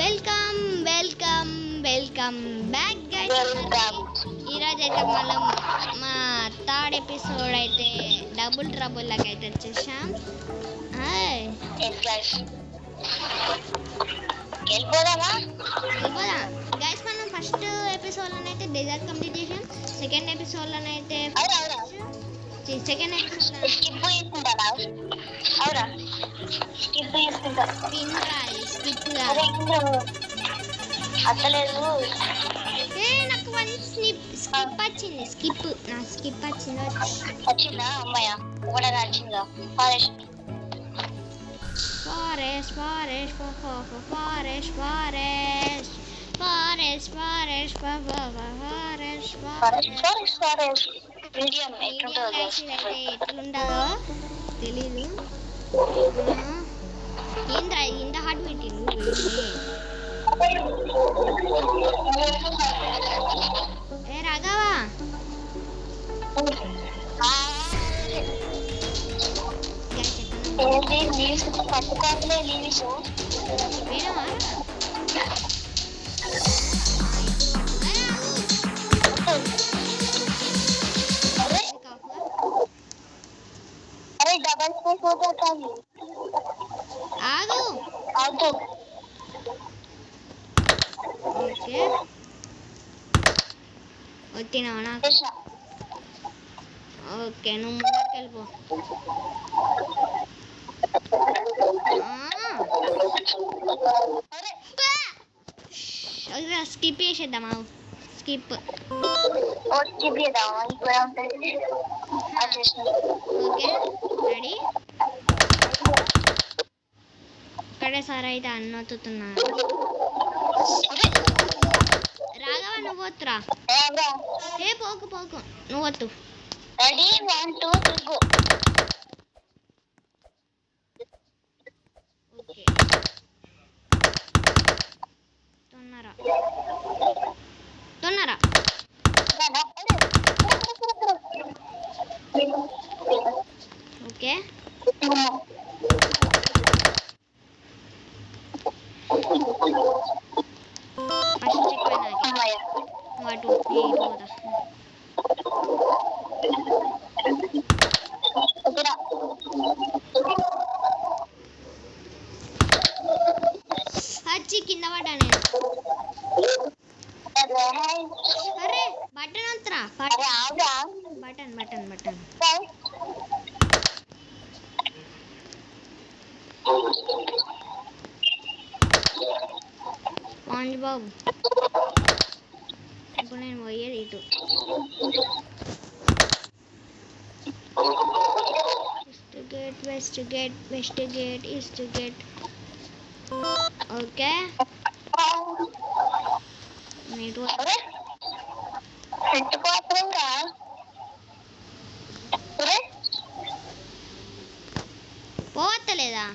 Welcome welcome welcome back guys. ఈరోజు అయితే మనం మా థర్డ్ ఎపిసోడ్ అయితే డబుల్ ట్రబుల్ లాగా అయితే వచ్చేసాం. వెళ్ళిపోదాం గైస్. మనం ఫస్ట్ ఎపిసోడ్లోనైతే డెజర్ట్ కంప్లీట్ చేసాం. సెకండ్ ఎపిసోడ్లోనైతే సెకండ్ ఎపిసోడ్ స్కిప్ అట్లేదు. నాకు వన్ స్కిప్ వచ్చింది. స్కిప్ వచ్చిందా? అమ్మాయ కూడా నచ్చిందా? Forest forest forest forest forest forest forest forest forest medium ఎట్లుంటుందో తెలీదు. ఏంద్రా ఇంత హార్ట్ పెట్టిండు. ఏ రాఘవా, పట్టుకోవట్లే లీవ్స్ వేణవా? అరే డబల్ స్పేస్ పోతాయి. ఆగు. అవుతూ ఓకే వచ్చినావా నాకు? ఓకే నువ్వు ముందరికి వెళ్ళిపో. స్కిప్ చేసేద్దామా? స్కిప్. Okay ready. ఇక్కడే సార్ అయితే అన్నొత్తుతున్నారు. రాఘవ నువ్వు వద్దురా. ఏ పోకు నువ్వు వద్దు. Ready 1 2 3 go. ఓకే తొందర ఓకే. ఫస్ట్ చెక్ వాటు పోదా. వచ్చి కింద పడ్డా నేను. అరే బటన్ వస్తురా. బటన్ స్పాంజ్ బాబు. ఇప్పుడు నేను పోయేది ఇటు. West gate east gate. Okay మీరు పోవత్తలేదా?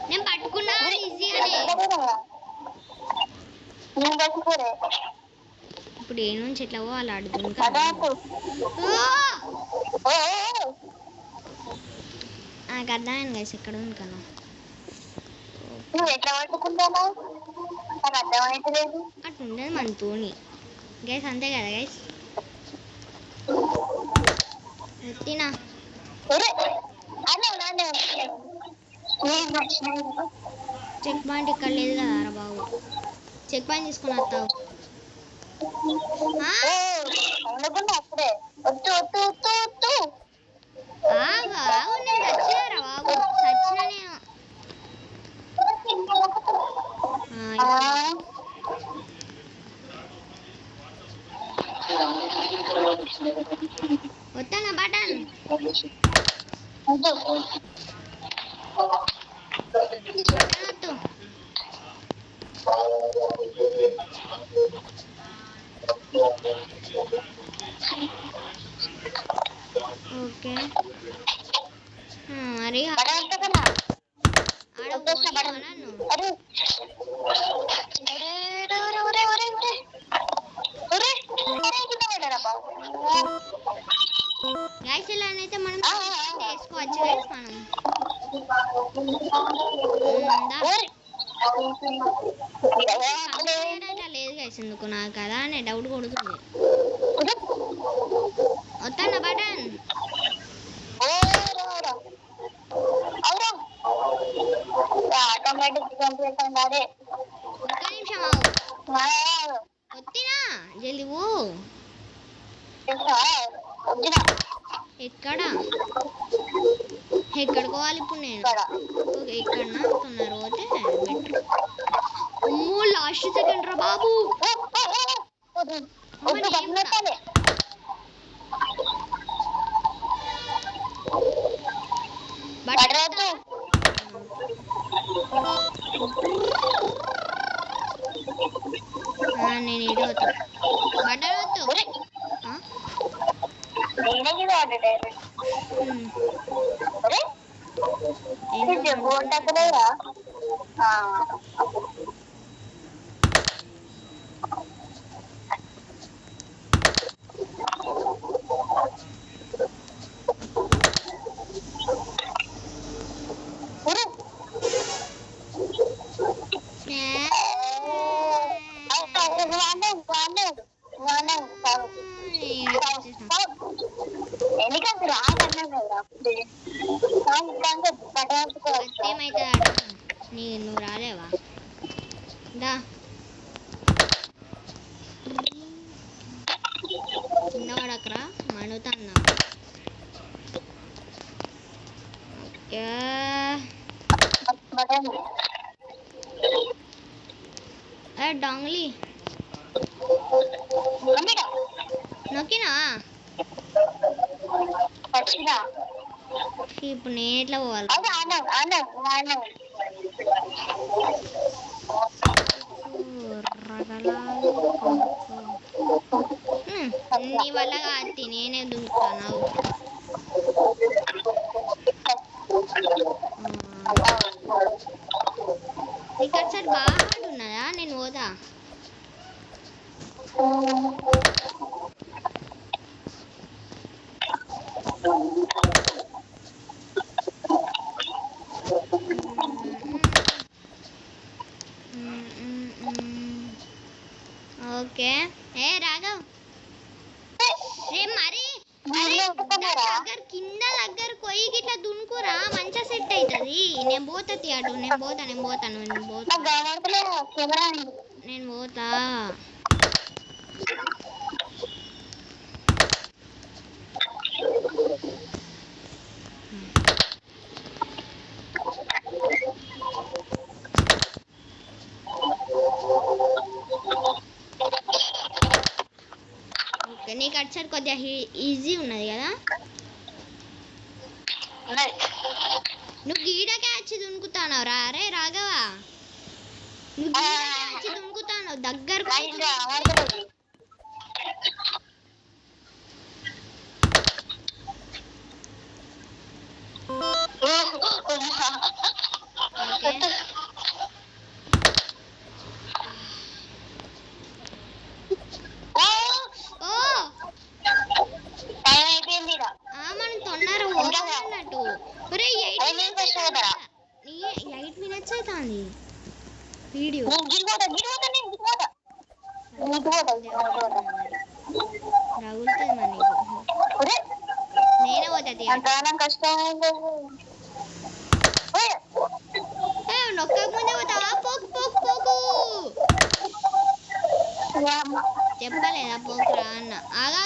నేను పట్టుకున్నా ఈజీగానే. ఇప్పుడు ఏ నుంచి ఎట్లా పోవాలి అడుగుతుంది కదా. నాకు అర్థమైంది గైస్ ఎక్కడ ఉంది కదా. అట్లా ఉండదు మనతోని గైస్, అంతే కదా గైస్. ఎత్తినా చెక్ పాయింట్ ఇక్కడ లేదు కదా రా బాబు. చెక్ పాయింట్ తీసుకుని వస్తావు. ఆగు నేను చచ్చినారా బాబు? చచ్చినా నేను. వస్తానా బటన్. ఓకే మరి గైస్ ఇలా అయితే మనం వేసుకోవచ్చు గైస్. మనం లేదు గైస్ ఎందుకు నాకు కదా అనే డౌట్ కొడుతుంది. వస్తానా బటన్ ఆటోమేటిక్ కంప్లీట్ అదే ఒక్క నిమిషం ఆగు. వత్తినా జల్ది పో. ఎక్కడ ఎక్కడికి పోవాలి ఇప్పుడు నేను? ఓకే ఇక్కడనా తొందర పోతే బెటర్. అమ్మో లాస్ట్ సెకండ్ రా బాబు. నేను ఇటు వద్దు బట్టలు వద్దు. ఏమైతే నువ్వు రాలేవా? దా కింద పడకరా మణుతన్నా. ఓకే డాంగ్లీ నొక్కినా ఇప్పుడు నేను ఎట్లా పోవాలి? నీ వల్ల కాదు నేనే దుంకుతాను. నీకు ఒకసారి బాగా హార్డ్ ఉన్నదా? నేను పోదా ఓకే. ఏ రాఘవ్ మరి కింద దగ్గర కొయ్యి గిట్లా దునుకురా మంచిగా సెట్ అవుతుంది. నేను పోతా అటు నేను పోతా. ఓకే నీకు అటు సైడ్ కొద్దిగా ఈజీ ఉన్నది కదా. నువ్వు గీడకే వచ్చి దునుకుతావు రా. అరే రాఘవా నువ్వు గీడకే వచ్చి దునుకుతావు దగ్గరకు. మనం తొందర పోవాలన్నట్టు. 8 minutes అవుతుంది వీడియో. రగులుతుంది మరి నేనే పోతుంది. నొక్కక ముందే పోతావా? పోకు చెప్పలేదా పోకురా అన్న. ఆగా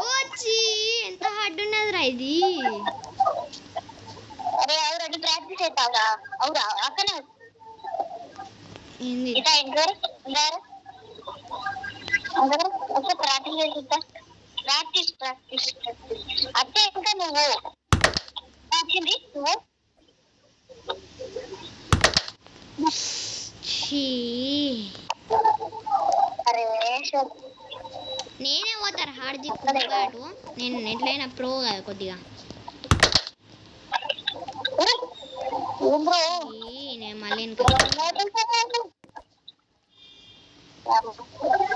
వచ్చి ఎంత హార్డ్ ఉన్నది రా ఇది. ప్రాక్టీస్ అవుతావురా అవురా అక్కనే ఏంది ప్రాక్టీస్ అట్టే ఇంకా నువ్వు వచ్చింది నువ్వు నేనే పోతారు హార్డ్ జిప్పు. నేను ఎట్లయినా ప్రో కదా కొద్దిగా. నేను మళ్ళీ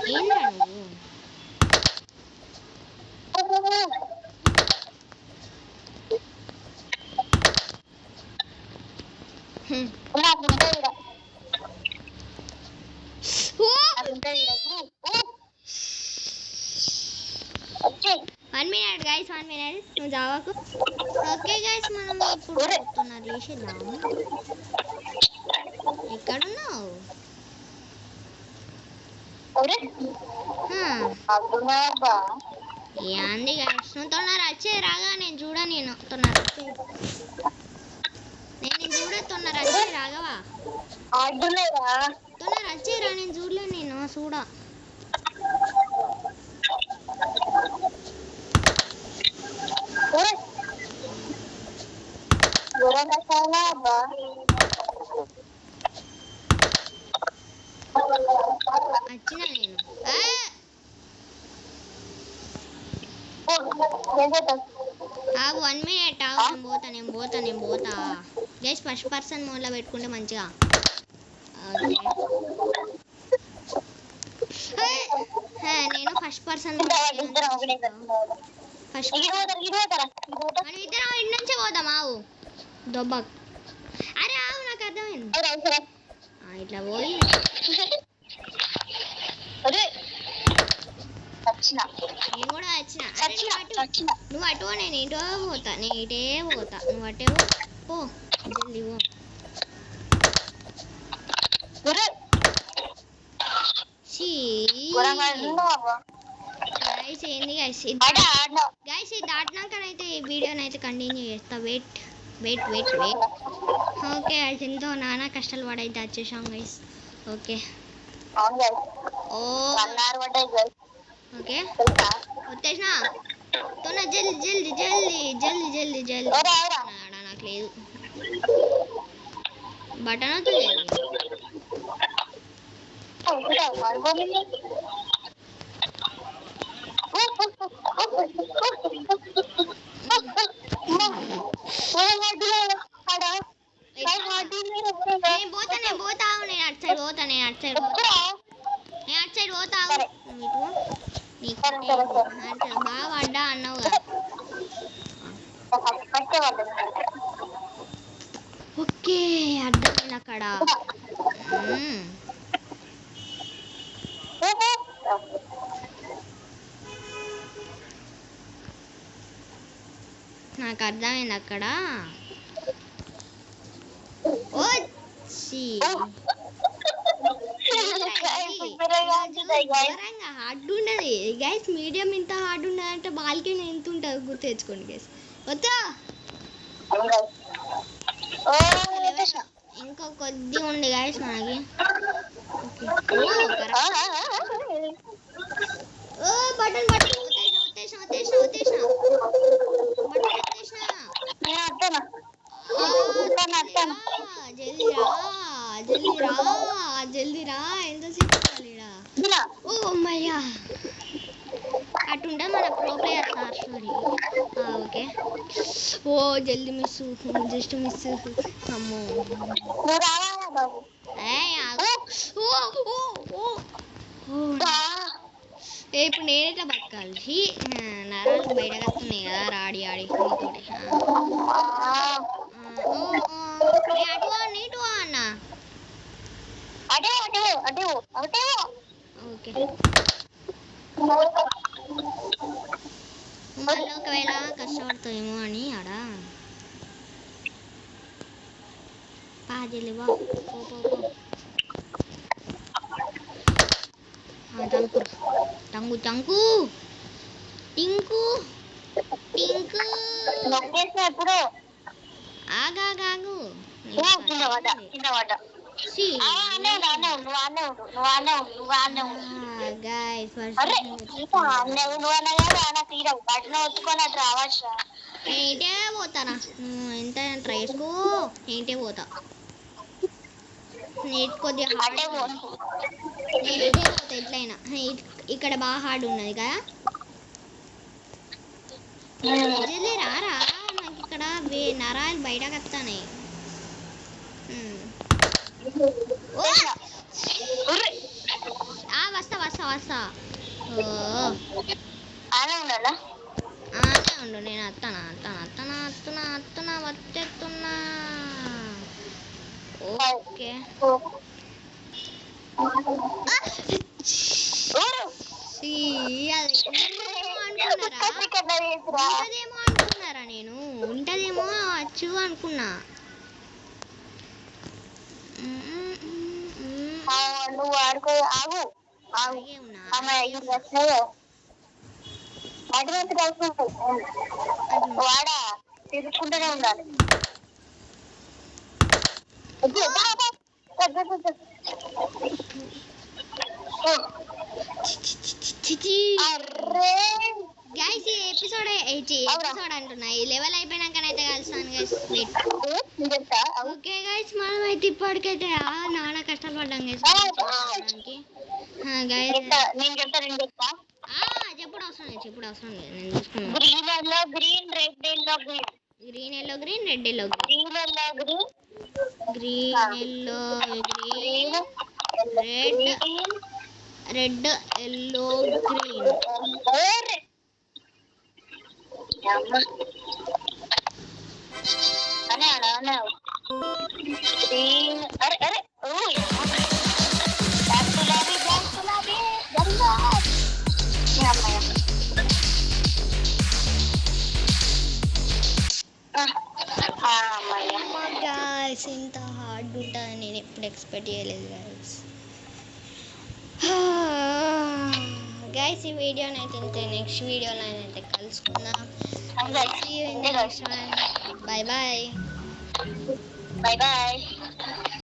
ఏంద్రా నువ్వు ఓ 1 minute గైస్ 1 minute నువ్వు జావాకు ఓకే గైస్ మనం ఇప్పుడు చెప్తున్నది చేసేద్దాం ఎక్కడున్నావు ఏంది గైస్ నువ్వు తొందర వచ్చే రాగా నేను చూడ నేను తొందర నేను చూడ తొందర వచ్చే రాగవా తొందర వచ్చేరా నేను చూడలే నేను చూడా వచ్చిన నేను ఆగు 1 minute ఆగు నేను పోతా గైస్ ఫస్ట్ పర్సన్ మోడ్లో పెట్టుకుంటే మంచిగా నేను ఫస్ట్ పర్సన్ ఫస్ట్ మనం ఇద్దరం ఇంటి నుంచే పోదాం ఆవు దొబ్బక్ అరే ఆవు నాకు అర్థమైంది ఇట్లా పోయి నేను కూడా వచ్చిన నువ్వు అటు నేను ఇటో పోతా నేను ఇటే పోతా నువ్వు అటే పో జల్దీ పో గైస్ ఏంది గైస్ ఇది దాటినాకనైతే ఈ వీడియోనైతే కంటిన్యూ చేస్తా వెయిట్ ఓకే గైస్ ఎంతో నానా కష్టాలు పడైతే వచ్చేసాం గైస్ ఓకే ఓకే వచ్చేసినా తొందర జల్దీ నాకు లేదు బటన్ అవుతుంది నేను పోతా నేను అటు సైడ్ పోతా బాగా పడ్డా అన్నావు కదా ఓకే అర్థమైంది అక్కడ నాకు అర్థమైంది అక్కడ హార్డ్ ఉండదు గైస్ మీడియం ఇంత హార్డ్ ఉండదు అంటే బాల్కి ఎంత ఉంటుంది గుర్తు తెచ్చుకోండి గైస్ వద్దా ఇంకా కొద్ది ఉంది గైస్ మనకి బటన్ జల్దీ రా ఎంతసేపు ఓ అమ్మయ్యా అటుంటే మన ప్రో ప్లేయర్ సారీ ఓకే ఓ జల్దీ మిస్ జస్ట్ మిస్ అమ్మో ఇప్పుడు నేనైతే బతకాలి నరాలు బయటకు వస్తున్నాయి కదా ఆడి నీతోటి నీటు అన్న ఓకే మళ్ళీ ఒకవేళ కష్టపడతామేమో అని ఆడ పాజలివా టంకు టింకు ఆగాగాగు ఏంటే పోతానా ఎంత ట్రై చేసుకో ఏంటే పోతా కొద్దిగా నేనే పోతా ఎట్లయినా ఇక్కడ బాగా హార్డ్ ఉన్నది కదా జల్దీ రారా నాకు ఇక్కడ నరాలు బయటకు వస్తాయి వస్తా. ఓ ఆనే ఉండాలా? అదే ఉండు, నేను అత్తనా వచ్చేస్తున్నా. ఓకే ఉంటదేమో అనుకున్నారా, నేను ఉంటదేమో వచ్చు అనుకున్నా. నువ్వు ఆడుకో, ఆగు ఆగు. అలాగే ఉన్నా. వాడా తిరుగుకుంటూనే ఉండాలి. గైస్ ఈ ఎపిసోడ్ అంటున్నా, ఈ లెవెల్ అయిపోయినాకనైతే కలుస్తాను గైస్. ఓకే గైస్, మనం అయితే ఇప్పటికైతే నాన్న కష్టపడ్డాం గైస్. చెప్పుడు అవసరం లేదు, నేను చూసుకున్నాను. Green yellow green, red yellow green, green yellow green, red yellow green yellow green, green yellow green, red yellow green. Green. అరే అరే గైస్ ఇంత హార్డ్ ఉంటుందని నేను ఎప్పుడు ఎక్స్పెక్ట్ చేయలేదు గైస్. ఈ వీడియోని అయితే ఇంతే, నెక్స్ట్ వీడియోలో అయితే కలుసుకుందాం. Bye bye.